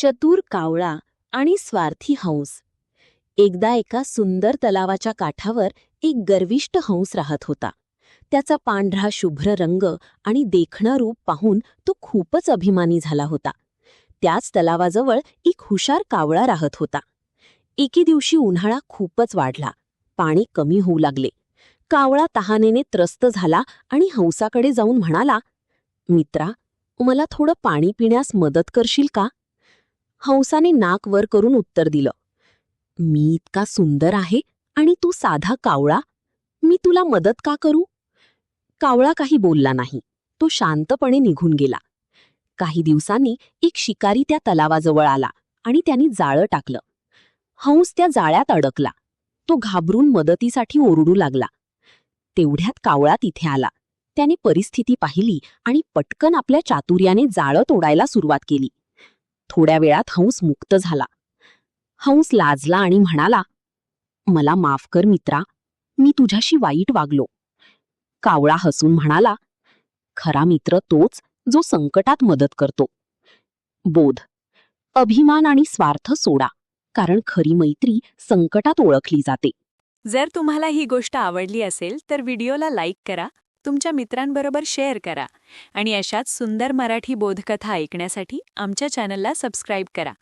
चतुर कावळा आणि स्वार्थी हंस. एकदा एका सुंदर तलावाच्या काठावर एक गर्विष्ठ हंस राहत होता. त्याचा पांढरा शुभ्र रंग आणि देखणं रूप पाहून तो खूपच अभिमानी झाला होता. त्याच तलावाजवळ एक हुशार कावळा राहत होता. एके दिवशी उन्हाळा खूपच वाढला. पाणी कमी होऊ लागले. कावळा तहानेने त्रस्त झाला आणि हंसाकडे जाऊन म्हणाला, "मित्रा, मला थोडं पाणी पिण्यास मदत करशील का?" हंसाने नाक वर करून उत्तर दिलं, "मी इतका सुंदर आहे आणि तू साधा कावळा, मी तुला मदत का करू?" कावळा काही बोलला नाही. तो शांतपणे निघून गेला. काही दिवसांनी एक शिकारी त्या तलावाजवळ आला आणि त्यांनी जाळं टाकलं. हंस त्या जाळ्यात अडकला. तो घाबरून मदतीसाठी ओरडू लागला. तेवढ्यात कावळा तिथे आला. त्याने परिस्थिती पाहिली आणि पटकन आपल्या चातुर्याने जाळं तोडायला सुरुवात केली. थोड्या वेळात हंस मुक्त झाला. हंस लाजला आणि म्हणाला, "मला माफ कर मित्रा, मी तुझ्याशी वाईट वागलो." कावळा हसून म्हणाला, "खरा मित्र तोच जो संकटात मदत करतो." बोध: अभिमान आणि स्वार्थ सोडा, कारण खरी मैत्री संकटात ओळखली जाते. जर तुम्हाला ही गोष्ट आवडली असेल तर व्हिडिओला लाईक करा, तुमच्या मित्रांबरोबर शेअर करा आणि अशाच सुंदर मराठी बोधकथा ऐकण्यासाठी आमच्या चॅनलला सबस्क्राईब करा.